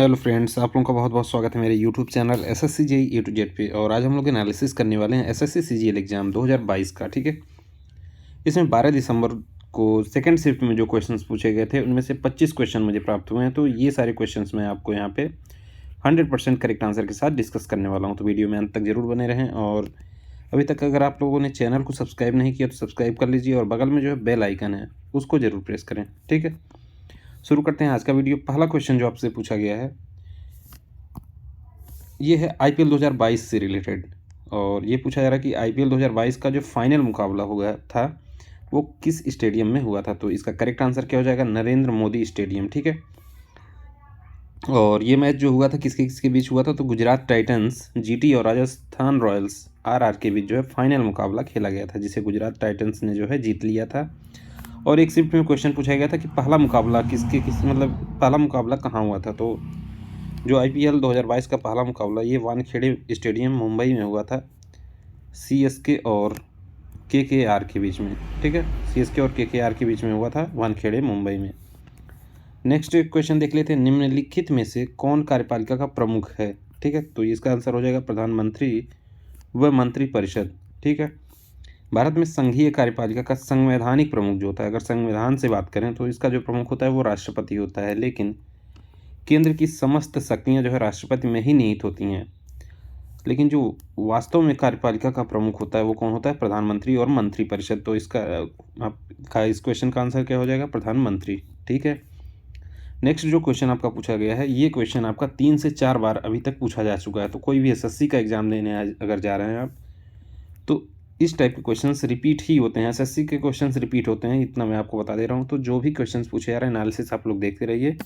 Hello friends, आप लोगों का बहुत बहुत स्वागत है मेरे YouTube channel SSC JE A to Z पे। और आज हम लोग एनालिसिस करने वाले हैं एसएससी सीजीएल एग्ज़ाम 2022 का। ठीक है, इसमें 12 दिसंबर को सेकंड शिफ्ट में जो क्वेश्चंस पूछे गए थे उनमें से 25 क्वेश्चन मुझे प्राप्त हुए हैं। तो ये सारे क्वेश्चंस मैं आपको यहाँ पे 100% करेक्ट आंसर के साथ डिस्कस करने वाला हूँ। तो वीडियो में अंत तक जरूर बने रहें। और अभी तक अगर आप लोगों ने चैनल को सब्सक्राइब नहीं किया तो सब्सक्राइब कर लीजिए और बगल में जो है बेल आइकन है उसको जरूर प्रेस करें। ठीक है, शुरू करते हैं आज का वीडियो। पहला क्वेश्चन जो आपसे पूछा गया है ये है आईपीएल 2022 से रिलेटेड। और ये पूछा जा रहा है कि आईपीएल 2022 का जो फाइनल मुकाबला हुआ था वो किस स्टेडियम में हुआ था। तो इसका करेक्ट आंसर क्या हो जाएगा? नरेंद्र मोदी स्टेडियम। ठीक है, और ये मैच जो हुआ था किसके किसके बीच हुआ था? तो गुजरात टाइटंस जीटी और राजस्थान रॉयल्स आरआर के बीच जो है फाइनल मुकाबला खेला गया था, जिसे गुजरात टाइटंस ने जो है जीत लिया था। और एक शिफ्ट में क्वेश्चन पूछा गया था कि पहला मुकाबला पहला मुकाबला कहाँ हुआ था। तो जो आईपीएल 2022 का पहला मुकाबला ये वानखेड़े स्टेडियम मुंबई में हुआ था, सीएसके और केकेआर के बीच में। ठीक है, सीएसके और केकेआर के बीच में हुआ था वानखेड़े मुंबई में। नेक्स्ट क्वेश्चन देख लेते हैं, निम्नलिखित में से कौन कार्यपालिका का प्रमुख है? ठीक है, तो इसका आंसर हो जाएगा प्रधानमंत्री व मंत्रिपरिषद। ठीक है, भारत में संघीय कार्यपालिका का संवैधानिक प्रमुख जो होता है, अगर संविधान से बात करें तो इसका जो प्रमुख होता है वो राष्ट्रपति होता है, लेकिन केंद्र की समस्त शक्तियां जो है राष्ट्रपति में ही निहित होती हैं। लेकिन जो वास्तव में कार्यपालिका का प्रमुख होता है वो कौन होता है? प्रधानमंत्री और मंत्रिपरिषद। तो आपका इस क्वेश्चन का आंसर क्या हो जाएगा? प्रधानमंत्री। ठीक है, नेक्स्ट जो क्वेश्चन आपका पूछा गया है ये क्वेश्चन आपका 3 से 4 बार अभी तक पूछा जा चुका है। तो कोई भी एसएससी का एग्जाम देने अगर जा रहे हैं आप तो इस टाइप के क्वेश्चंस रिपीट ही होते हैं, एसएससी के क्वेश्चंस रिपीट होते हैं, इतना मैं आपको बता दे रहा हूँ। तो जो भी क्वेश्चंस पूछे जा रहे हैं एनालिसिस आप लोग देखते रहिए।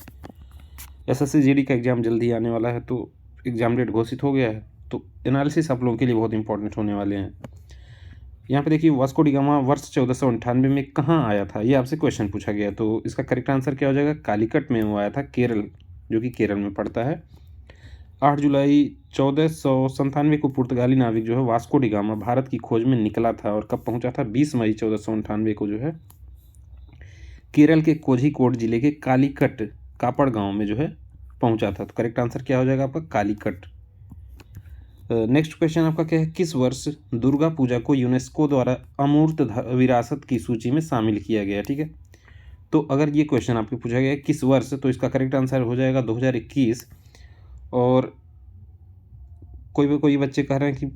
एसएससी जीडी का एग्ज़ाम जल्दी आने वाला है, तो एग्ज़ाम डेट घोषित हो गया है, तो एनालिसिस आप लोगों के लिए बहुत इंपॉर्टेंट होने वाले हैं। यहाँ पे देखिए, वास्को डी गामा वर्ष 1498 में कहाँ आया था, ये आपसे क्वेश्चन पूछा गया। तो इसका करेक्ट आंसर क्या हो जाएगा? कालीकट में वो आया था, केरल, जो कि केरल में पड़ता है। 8 जुलाई 1497 को पुर्तगाली नाविक जो है वास्को डी गामा भारत की खोज में निकला था और कब पहुंचा था? 20 मई 1498 को जो है केरल के कोझिकोड जिले के कालीकट कापड़ गांव में जो है पहुंचा था। तो करेक्ट आंसर क्या हो जाएगा आपका? कालीकट। नेक्स्ट क्वेश्चन आपका क्या है? किस वर्ष दुर्गा पूजा को यूनेस्को द्वारा अमूर्त विरासत की सूची में शामिल किया गया? ठीक है, तो अगर ये क्वेश्चन आपको पूछा गया है किस वर्ष, तो इसका करेक्ट आंसर हो जाएगा 2021। और कोई बच्चे कह रहे हैं कि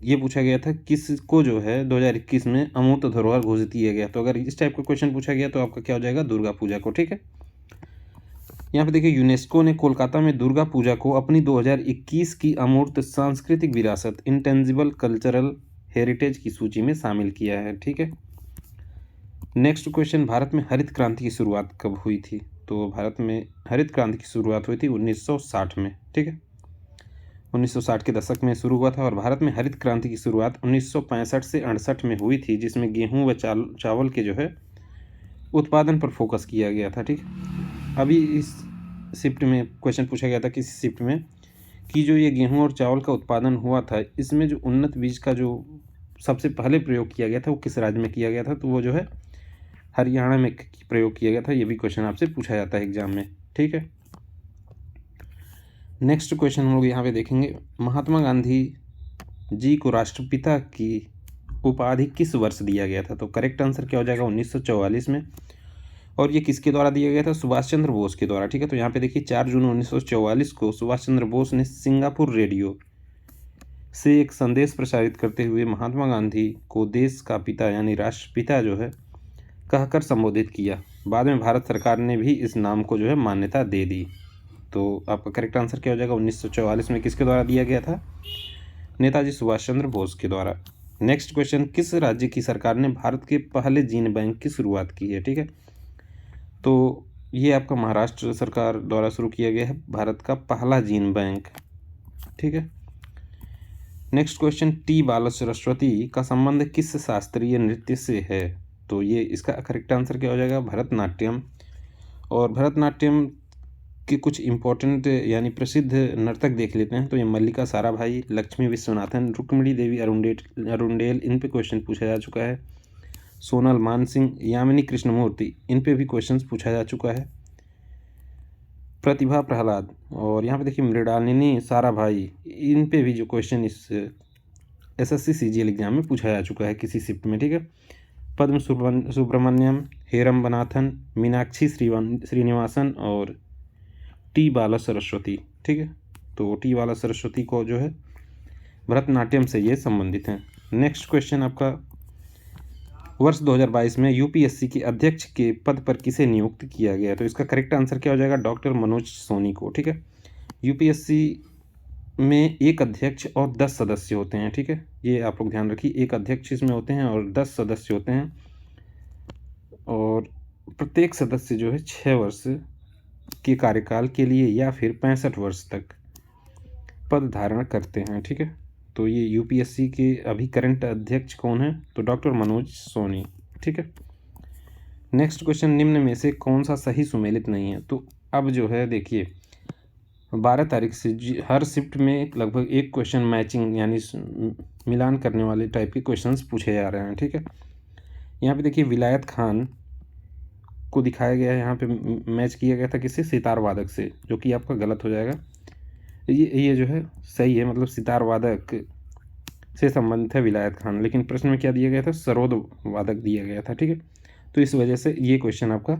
ये पूछा गया था किसको जो है 2021 में अमूर्त धरोहर घोषित किया गया। तो अगर इस टाइप का क्वेश्चन पूछा गया तो आपका क्या हो जाएगा? दुर्गा पूजा को। ठीक है, यहाँ पे देखिए, यूनेस्को ने कोलकाता में दुर्गा पूजा को अपनी 2021 की अमूर्त सांस्कृतिक विरासत इंटेंजिबल कल्चरल हेरिटेज की सूची में शामिल किया है। ठीक है, नेक्स्ट क्वेश्चन, भारत में हरित क्रांति की शुरुआत कब हुई थी? तो भारत में हरित क्रांति की शुरुआत हुई थी 1960 में। ठीक है, 1960 के दशक में शुरू हुआ था और भारत में हरित क्रांति की शुरुआत 1965 से 68 में हुई थी, जिसमें गेहूं व चावल के जो है उत्पादन पर फोकस किया गया था। ठीक, अभी इस शिफ्ट में क्वेश्चन पूछा गया था किसी शिफ्ट में कि जो ये गेहूं और चावल का उत्पादन हुआ था इसमें जो उन्नत बीज का जो सबसे पहले प्रयोग किया गया था वो किस राज्य में किया गया था? तो वो जो है हरियाणा में प्रयोग किया गया था। ये भी क्वेश्चन आपसे पूछा जाता है एग्जाम में। ठीक है, नेक्स्ट क्वेश्चन हम लोग यहाँ पे देखेंगे, महात्मा गांधी जी को राष्ट्रपिता की उपाधि किस वर्ष दिया गया था? तो करेक्ट आंसर क्या हो जाएगा? 1944 में। और ये किसके द्वारा दिया गया था? सुभाष चंद्र बोस के द्वारा। ठीक है, तो यहाँ पे देखिए 4 जून 1944 को सुभाष चंद्र बोस ने सिंगापुर रेडियो से एक संदेश प्रसारित करते हुए महात्मा गांधी को देश का पिता यानी राष्ट्रपिता जो है कहकर संबोधित किया। बाद में भारत सरकार ने भी इस नाम को जो है मान्यता दे दी। तो आपका करेक्ट आंसर क्या हो जाएगा? 1944 में किसके द्वारा दिया गया था? नेताजी सुभाष चंद्र बोस के द्वारा। नेक्स्ट क्वेश्चन, किस राज्य की सरकार ने भारत के पहले जीन बैंक की शुरुआत की है? ठीक है, तो ये आपका महाराष्ट्र सरकार द्वारा शुरू किया गया है भारत का पहला जीन बैंक। ठीक है, नेक्स्ट क्वेश्चन, टी बाला सरस्वती का संबंध किस शास्त्रीय नृत्य से है? तो ये इसका करेक्ट आंसर क्या हो जाएगा? भरतनाट्यम। और भरतनाट्यम के कुछ इंपॉर्टेंट यानी प्रसिद्ध नर्तक देख लेते हैं। तो ये मल्लिका साराभाई, लक्ष्मी विश्वनाथन, रुक्मिणी देवी अरुंडेल, इन पे क्वेश्चन पूछा जा चुका है। सोनल मान सिंह, यामिनी कृष्णमूर्ति, इन पे भी क्वेश्चंस पूछा जा चुका है। प्रतिभा प्रहलाद, और यहाँ पे देखिए मृणालिनी साराभाई, इन पे भी जो क्वेश्चन इस एसएससी सीजीएल एग्जाम में पूछा जा चुका है किसी शिफ्ट में, ठीक है। पद्म सुब्रमण्यम, हेरम बनाथन, मीनाक्षी श्रीनिवासन और टी बाला सरस्वती, ठीक है। तो टी बाला सरस्वती को जो है भरतनाट्यम से ये संबंधित हैं। नेक्स्ट क्वेश्चन आपका, वर्ष 2022 में यूपीएससी के अध्यक्ष के पद पर किसे नियुक्त किया गया? तो इसका करेक्ट आंसर क्या हो जाएगा? डॉक्टर मनोज सोनी को, ठीक है। यूपीएससी में एक अध्यक्ष और 10 सदस्य होते हैं, ठीक है। ये आप लोग ध्यान रखिए, एक अध्यक्ष इसमें होते हैं और 10 सदस्य होते हैं, और प्रत्येक सदस्य जो है 6 वर्ष के कार्यकाल के लिए या फिर 65 वर्ष तक पद धारण करते हैं, ठीक है। तो ये यूपीएससी के अभी करंट अध्यक्ष कौन है? तो डॉक्टर मनोज सोनी, ठीक है। नेक्स्ट क्वेश्चन, निम्न में से कौन सा सही सुमेलित नहीं है? तो अब जो है देखिए 12 तारीख से हर शिफ्ट में लगभग एक क्वेश्चन मैचिंग यानी मिलान करने वाले टाइप के क्वेश्चंस पूछे जा रहे हैं, ठीक है। यहाँ पे देखिए विलायत खान को दिखाया गया है, यहाँ पे मैच किया गया था किससे? सितार वादक से, जो कि आपका गलत हो जाएगा। ये जो है सही है, मतलब सितार वादक से संबंधित है विलायत खान, लेकिन प्रश्न में क्या दिया गया था? सरोद वादक दिया गया था, ठीक है। तो इस वजह से ये क्वेश्चन आपका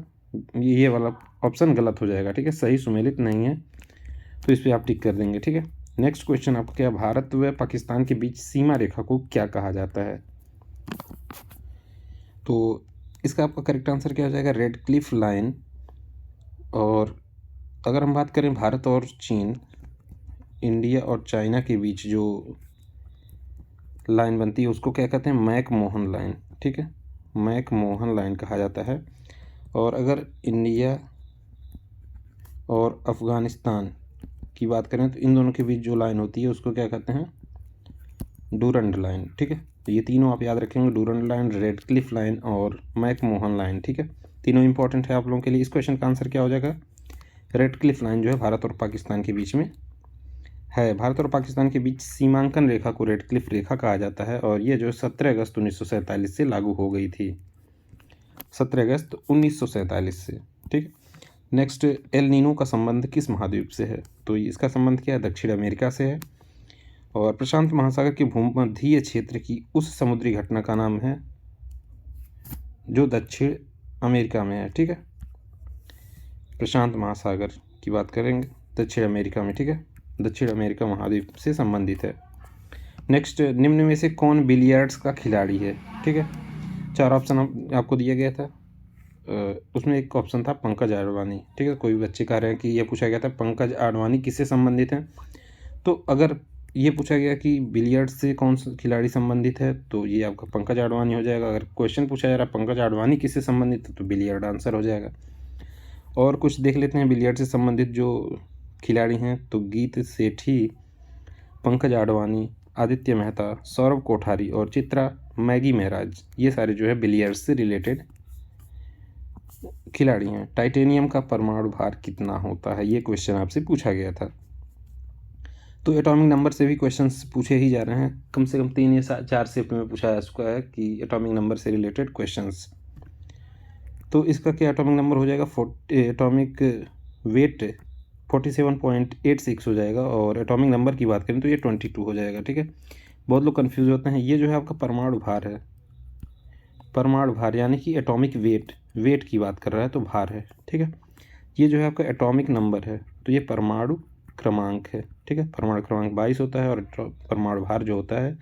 ये वाला ऑप्शन गलत हो जाएगा, ठीक है, सही सुमेलित नहीं है, तो इस पर आप टिक कर देंगे, ठीक है। नेक्स्ट क्वेश्चन आपका क्या, भारत व पाकिस्तान के बीच सीमा रेखा को क्या कहा जाता है? तो इसका आपका करेक्ट आंसर क्या हो जाएगा? Red Cliff line. और अगर हम बात करें भारत और चीन, इंडिया और चाइना के बीच जो लाइन बनती है उसको क्या कहते हैं? मैक-मोहन लाइन, ठीक है, मैक-मोहन लाइन कहा जाता है। और अगर इंडिया और अफ़गानिस्तान की बात करें तो इन दोनों के बीच जो लाइन होती है उसको क्या कहते हैं? डूरंड लाइन, ठीक है। तो ये तीनों आप याद रखेंगे, Durand line, red Cliff line और मैक-मोहन लाइन, ठीक है। तीनों इंपॉर्टेंट है आप लोगों के लिए। इस क्वेश्चन का आंसर क्या हो जाएगा? रेड क्लिफ लाइन जो है भारत और पाकिस्तान के बीच में है। भारत और पाकिस्तान के बीच सीमांकन रेखा को रेड क्लिफ रेखा कहा जाता है, और ये जो 17 अगस्त 1947 से लागू हो गई थी, 17 अगस्त 1947 से, ठीक। नेक्स्ट, एल नीनो का संबंध किस महाद्वीप से है? तो इसका संबंध क्या है? दक्षिण अमेरिका से है। और प्रशांत महासागर के भूमध्य क्षेत्र की उस समुद्री घटना का नाम है जो दक्षिण अमेरिका में है, ठीक है। प्रशांत महासागर की बात करेंगे दक्षिण अमेरिका में, ठीक है, दक्षिण अमेरिका महाद्वीप से संबंधित है। नेक्स्ट, निम्न में से कौन बिलियर्ड्स का खिलाड़ी है? ठीक है, 4 ऑप्शन आपको दिया गया था, उसमें एक ऑप्शन था पंकज आडवाणी, ठीक है। कोई बच्चे कह रहे हैं कि ये पूछा गया था पंकज आडवाणी किससे संबंधित हैं, तो अगर ये पूछा गया कि बिलियर्ड्स से कौन सा खिलाड़ी संबंधित है तो ये आपका पंकज आडवाणी हो जाएगा। अगर क्वेश्चन पूछा जा रहा है पंकज आडवाणी किससे संबंधित है तो बिलियर्ड आंसर हो जाएगा। और कुछ देख लेते हैं बिलियर्ड से संबंधित जो खिलाड़ी हैं, तो गीत सेठी, पंकज आडवाणी, आदित्य मेहता, सौरव कोठारी और चित्रा मैगी महराज, ये सारे जो है बिलियर्ड्स से रिलेटेड खिलाड़ी हैं। टाइटेनियम का परमाणु भार कितना होता है, ये क्वेश्चन आपसे पूछा गया था। तो एटॉमिक नंबर से भी क्वेश्चंस पूछे ही जा रहे हैं, कम से कम 3 या 4 शिफ्ट में पूछा जा चुका है कि एटॉमिक नंबर से रिलेटेड क्वेश्चंस। तो इसका क्या एटॉमिक नंबर हो जाएगा? एटॉमिक वेट 47.86 हो जाएगा, और एटॉमिक नंबर की बात करें तो ये 22 हो जाएगा, ठीक है। बहुत लोग कंफ्यूज होते हैं, ये जो है आपका परमाणु भार है, परमाणु भार यानी कि एटॉमिक वेट की बात कर रहा है तो भार है, ठीक है। ये जो है आपका एटॉमिक नंबर है, तो ये परमाणु क्रमांक है, ठीक है। परमाणु क्रमांक 22 होता है, और परमाणु भार जो होता है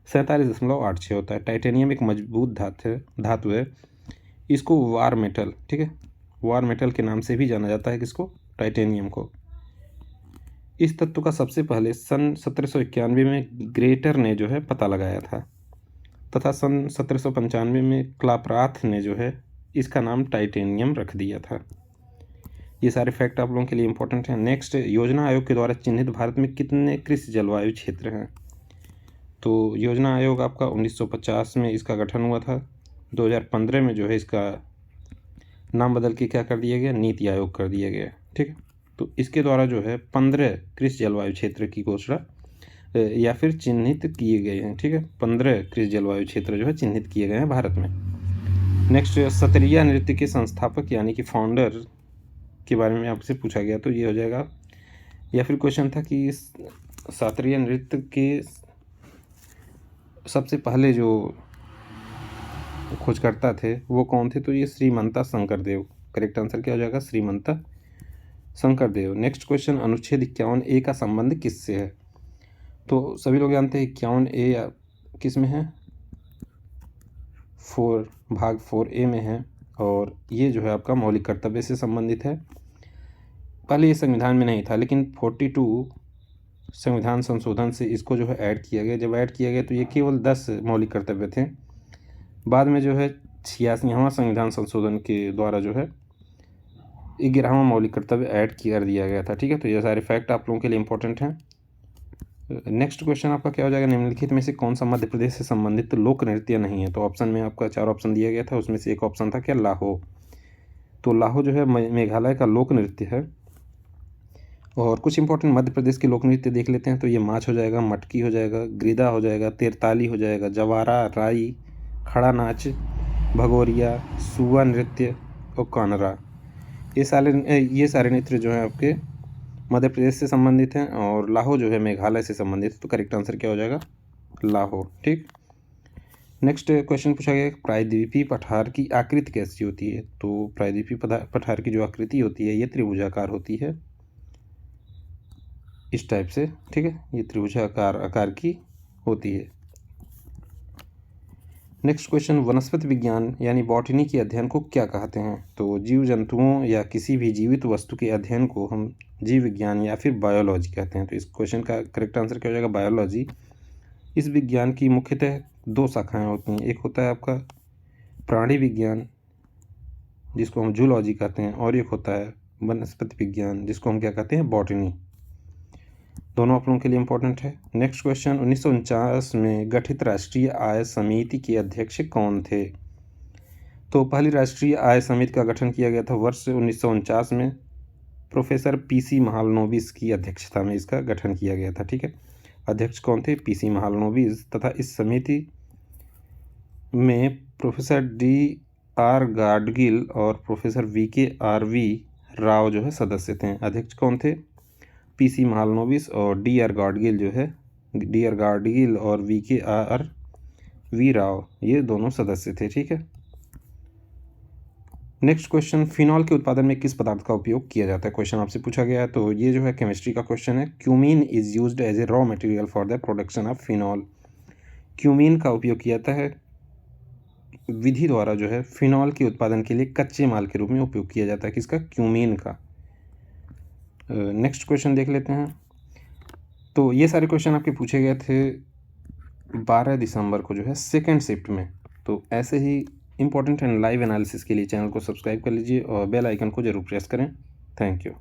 47.86 होता है। टाइटेनियम एक मजबूत धातु है, इसको वार मेटल, ठीक है, वार मेटल के नाम से भी जाना जाता है, किसको? टाइटेनियम को। इस तत्व का सबसे पहले सन 1791 में ग्रेटर ने जो है पता लगाया था, तथा सन 1795 में क्लापराथ ने जो है इसका नाम टाइटेनियम रख दिया था। ये सारे फैक्ट आप लोगों के लिए इंपॉर्टेंट हैं। नेक्स्ट, योजना आयोग के द्वारा चिन्हित भारत में कितने कृषि जलवायु क्षेत्र हैं? तो योजना आयोग आपका 1950 में इसका गठन हुआ था, 2015 में जो है इसका नाम बदल के क्या कर दिया गया? नीति आयोग कर दिया गया, ठीक है। तो इसके द्वारा जो है 15 कृषि जलवायु क्षेत्र की घोषणा या फिर चिन्हित किए गए हैं, ठीक है। 15 कृषि जलवायु क्षेत्र जो है चिन्हित किए गए हैं भारत में। नेक्स्ट, सत्रिया नृत्य के संस्थापक यानी कि फाउंडर के बारे में आपसे पूछा गया तो ये हो जाएगा। या फिर क्वेश्चन था कि शास्त्रीय नृत्य के सबसे पहले जो खोजकर्ता थे वो कौन थे, तो ये श्रीमंता शंकरदेव। करेक्ट आंसर क्या हो जाएगा, श्रीमंता शंकरदेव। नेक्स्ट क्वेश्चन, अनुच्छेद 51A का संबंध किससे है। तो सभी लोग जानते हैं 51A किस में है, भाग 4A में है, और ये जो है आपका मौलिक कर्तव्य से संबंधित है। पहले ये संविधान में नहीं था, लेकिन 42 संविधान संशोधन से इसको जो है ऐड किया गया। जब ऐड किया गया तो ये केवल 10 मौलिक कर्तव्य थे। बाद में जो है 86वां संविधान संशोधन के द्वारा जो है 11वां मौलिक कर्तव्य ऐड कर दिया गया था। ठीक है, तो ये सारे फैक्ट आप लोगों के लिए इंपॉर्टेंट हैं। नेक्स्ट क्वेश्चन आपका क्या हो जाएगा, निम्नलिखित में से कौन सा मध्य प्रदेश से संबंधित लोक नृत्य नहीं है। तो ऑप्शन में आपका 4 ऑप्शन दिया गया था, उसमें से एक ऑप्शन था क्या, लाहो। तो लाहो जो है मेघालय का लोक नृत्य है। और कुछ इंपॉर्टेंट मध्य प्रदेश के लोक नृत्य देख लेते हैं। तो ये माछ हो जाएगा, मटकी हो जाएगा, गिरदा हो जाएगा, तेरताली हो जाएगा, जवारा, राई, खड़ा नाच, भगोरिया, सुआ नृत्य और कानरा। ये सारे नृत्य जो हैं आपके मध्य प्रदेश से संबंधित हैं, और लाहो जो है मेघालय से संबंधित है। तो करेक्ट आंसर क्या हो जाएगा, लाहो। ठीक, नेक्स्ट क्वेश्चन पूछा गया, प्रायद्वीपीय पठार की आकृति कैसी होती है। तो प्रायद्वीपीय पठार की जो आकृति होती है ये त्रिभुजाकार होती है, इस टाइप से। ठीक है, ये त्रिभुजाकार आकार की होती है। नेक्स्ट क्वेश्चन, वनस्पति विज्ञान यानी बॉटनी के अध्ययन को क्या कहते हैं। तो जीव जंतुओं या किसी भी जीवित वस्तु के अध्ययन को हम जीव विज्ञान या फिर बायोलॉजी कहते हैं। तो इस क्वेश्चन का करेक्ट आंसर क्या हो जाएगा, बायोलॉजी। इस विज्ञान की मुख्यतः 2 शाखाएं होती हैं। एक होता है आपका प्राणी विज्ञान जिसको हम जूलॉजी कहते हैं, और एक होता है वनस्पति विज्ञान जिसको हम क्या कहते हैं, बॉटनी। दोनों आप लोगों के लिए इंपॉर्टेंट है। नेक्स्ट क्वेश्चन, 1949 में गठित राष्ट्रीय आय समिति के अध्यक्ष कौन थे। तो पहली राष्ट्रीय आय समिति का गठन किया गया था वर्ष 1949 में। प्रोफेसर PC महालनोबिस की अध्यक्षता में इसका गठन किया गया था। ठीक है, अध्यक्ष कौन थे, PC महालनोबिस। तथा इस समिति में प्रोफेसर DR गाडगिल और प्रोफेसर VKRV राव जो है सदस्य थे। अध्यक्ष कौन थे, PC महालनोबिस और DR गाडगिल जो है, DR गाडगिल और VKRV राव, ये दोनों सदस्य थे। ठीक है, नेक्स्ट क्वेश्चन, फिनॉल के उत्पादन में किस पदार्थ का उपयोग किया जाता है। क्वेश्चन आपसे पूछा गया है, तो ये जो है केमिस्ट्री का क्वेश्चन है। Cumene is used as a raw material for the production of phenol. Cumene का उपयोग किया जाता है विधि द्वारा जो है फिनॉल के उत्पादन के लिए कच्चे माल के रूप में उपयोग किया जाता है, किसका, क्यूमीन का। नेक्स्ट क्वेश्चन देख लेते हैं। तो ये सारे क्वेश्चन आपके पूछे गए थे 12 दिसंबर को जो है सेकेंड शिफ्ट में। तो ऐसे ही इंपॉर्टेंट एंड लाइव एनालिसिस के लिए चैनल को सब्सक्राइब कर लीजिए और बेल आइकन को जरूर प्रेस करें। Thank you.